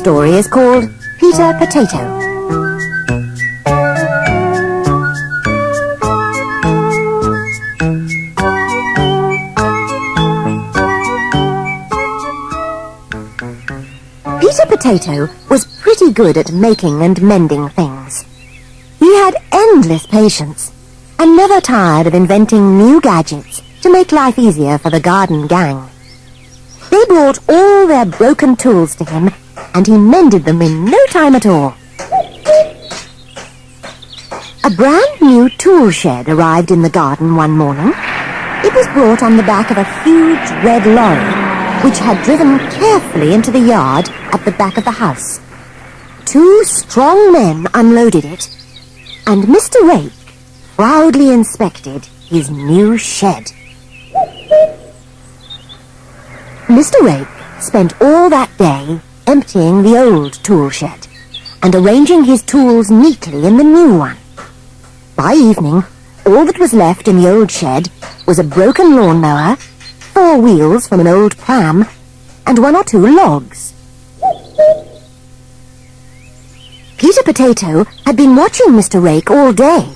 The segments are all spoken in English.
story is called Peter Potato. Peter Potato was pretty good at making and mending things. He had endless patience and never tired of inventing new gadgets to make life easier for the garden gang. They brought all their broken tools to him, and he mended them in no time at all. A brand new tool shed arrived in the garden one morning. It was brought on the back of a huge red lorry, which had driven carefully into the yard at the back of the house. 2 strong men unloaded it, and Mr. Rake proudly inspected his new shed. Mr. Rake spent all that day emptying the old tool shed and arranging his tools neatly in the new one. By evening, all that was left in the old shed was a broken lawnmower, 4 wheels from an old pram, and 1 or 2 logs. Peter Potato had been watching Mr. Rake all day,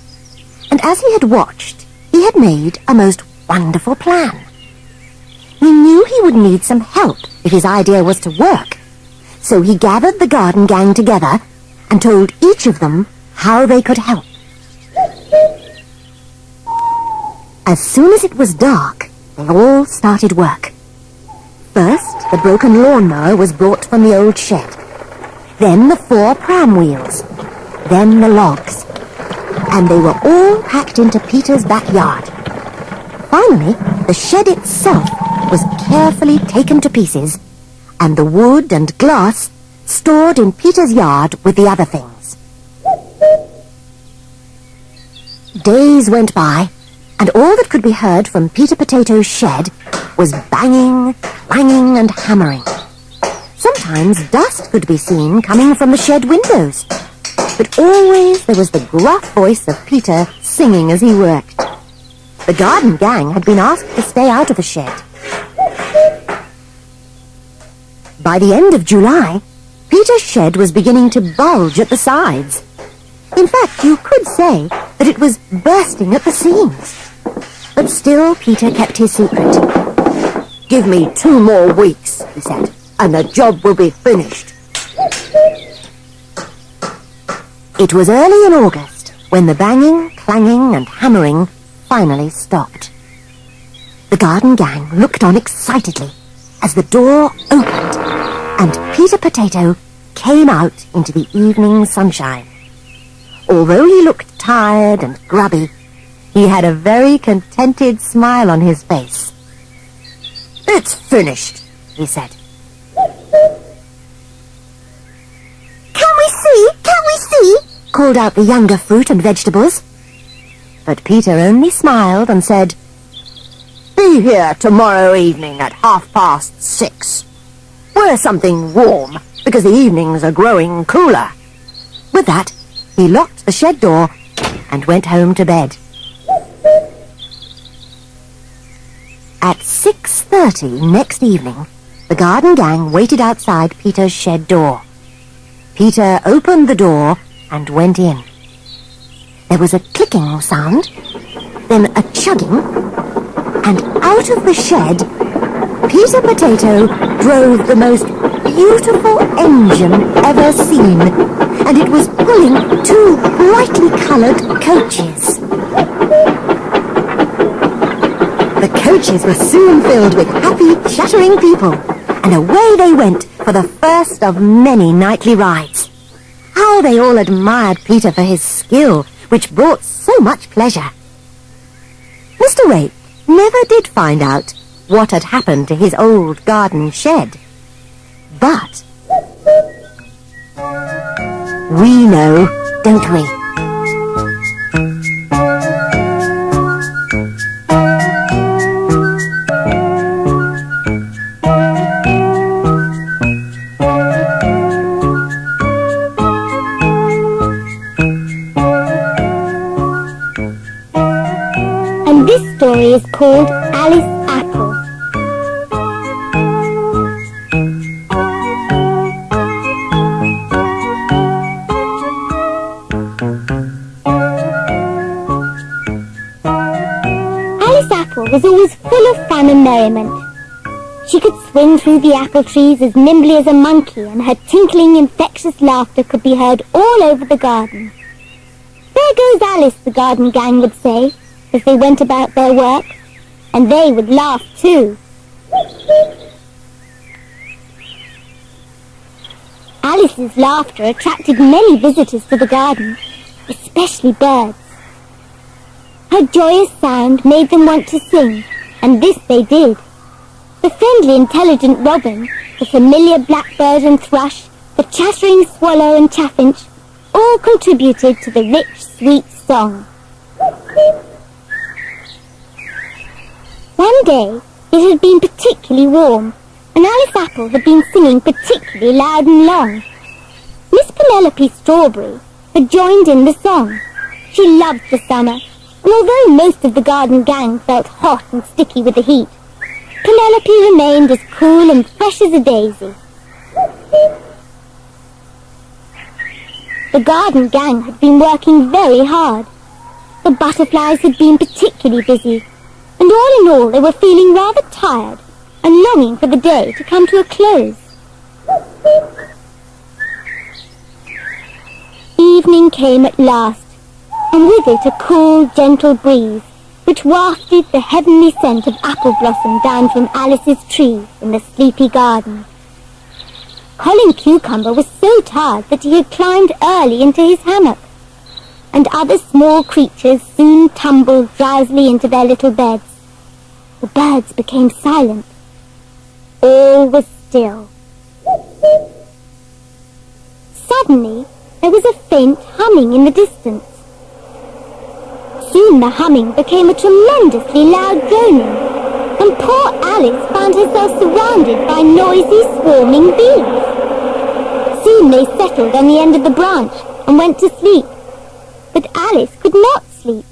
and as he had watched, he had made a most wonderful plan. He knew he would need some help if his idea was to work, so he gathered the garden gang together and told each of them how they could help. As soon as it was dark, they all started work. First, the broken lawnmower was brought from the old shed. Then the 4 pram wheels. Then the logs. And they were all packed into Peter's backyard. Finally, the shed itself was carefully taken to pieces, and the wood and glass stored in Peter's yard with the other things. Days went by, and all that could be heard from Peter Potato's shed was banging, clanging, and hammering. Sometimes dust could be seen coming from the shed windows, but always there was the gruff voice of Peter singing as he worked. The garden gang had been asked to stay out of the shed. By the end of July, Peter's shed was beginning to bulge at the sides. In fact, you could say that it was bursting at the seams. But still Peter kept his secret. "Give me 2 more weeks," he said, "and the job will be finished." It was early in August when the banging, clanging, and hammering finally stopped. The garden gang looked on excitedly as the door opened and Peter Potato came out into the evening sunshine. Although he looked tired and grubby, he had a very contented smile on his face. "It's finished," he said. "Can we see? Can we see?" called out the younger fruit and vegetables. But Peter only smiled and said, "Be here tomorrow evening at 6:30. Wear something warm, because the evenings are growing cooler." With that, he locked the shed door and went home to bed. At 6:30 next evening, the garden gang waited outside Peter's shed door. Peter opened the door and went in. There was a clicking sound, then a chugging, and out of the shed, Peter Potato drove the most beautiful engine ever seen, and it was pulling 2 brightly coloured coaches. The coaches were soon filled with happy, chattering people, and away they went for the first of many nightly rides. How they all admired Peter for his skill, which brought so much pleasure. Mr. Rake never did find out what had happened to his old garden shed. But we know, don't we? And this story is called Alice Apple. Apple was always full of fun and merriment. She could swing through the apple trees as nimbly as a monkey, and her tinkling, infectious laughter could be heard all over the garden. "There goes Alice," the garden gang would say, as they went about their work, and they would laugh too. Alice's laughter attracted many visitors to the garden, especially birds. Her joyous sound made them want to sing, and this they did. The friendly, intelligent robin, the familiar blackbird and thrush, the chattering swallow and chaffinch, all contributed to the rich, sweet song. One day, it had been particularly warm, and Alice Apple had been singing particularly loud and long. Miss Penelope Strawberry had joined in the song. She loved the summer, and although most of the garden gang felt hot and sticky with the heat, Penelope remained as cool and fresh as a daisy. The garden gang had been working very hard. The butterflies had been particularly busy, and all in all they were feeling rather tired and longing for the day to come to a close. Evening came at last, and with it a cool, gentle breeze, which wafted the heavenly scent of apple blossom down from Alice's tree in the sleepy garden. Colin Cucumber was so tired that he had climbed early into his hammock, and other small creatures soon tumbled drowsily into their little beds. The birds became silent. All was still. Suddenly, there was a faint humming in the distance. Soon the humming became a tremendously loud droning, and poor Alice found herself surrounded by noisy, swarming bees. Soon they settled on the end of the branch and went to sleep, but Alice could not sleep.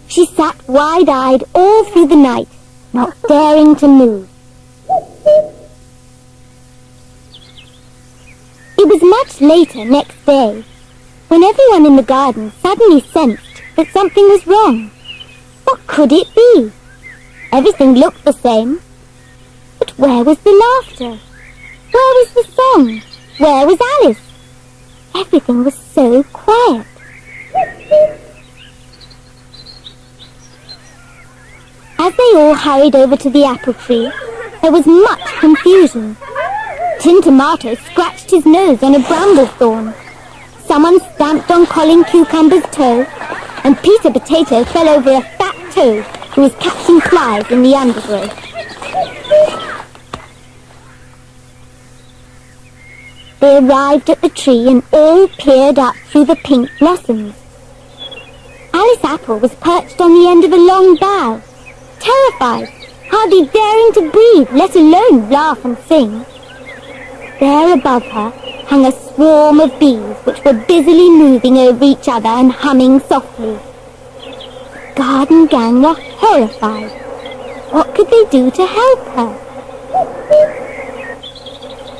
She sat wide-eyed all through the night, not daring to move. It was much later next day, when everyone in the garden suddenly sensed that something was wrong. What could it be? Everything looked the same. But where was the laughter? Where was the song? Where was Alice? Everything was so quiet. As they all hurried over to the apple tree, there was much confusion. Tin Tomato scratched his nose on a bramble thorn. Someone stamped on Colin Cucumber's toe, and Peter Potato fell over a fat toad who was catching flies in the undergrowth. They arrived at the tree and all peered up through the pink blossoms. Alice Apple was perched on the end of a long bough, terrified, hardly daring to breathe, let alone laugh and sing. There above her hung a swarm of bees which were busily moving over each other and humming softly. The garden gang were horrified. What could they do to help her?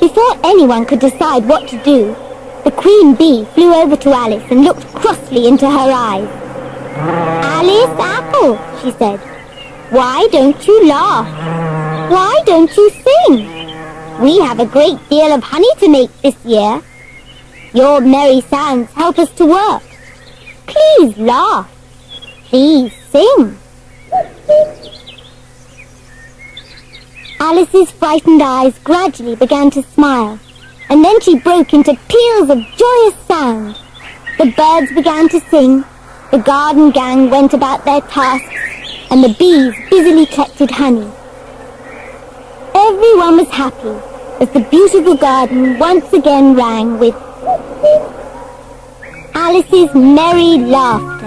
Before anyone could decide what to do, the queen bee flew over to Alice and looked crossly into her eyes. "Alice Apple," she said, "why don't you laugh? Why don't you sing? We have a great deal of honey to make this year. Your merry sounds help us to work. Please laugh. Please sing." Alice's frightened eyes gradually began to smile, and then she broke into peals of joyous sound. The birds began to sing, the garden gang went about their tasks, and the bees busily collected honey. Everyone was happy as the beautiful garden once again rang with Alice's merry laughter.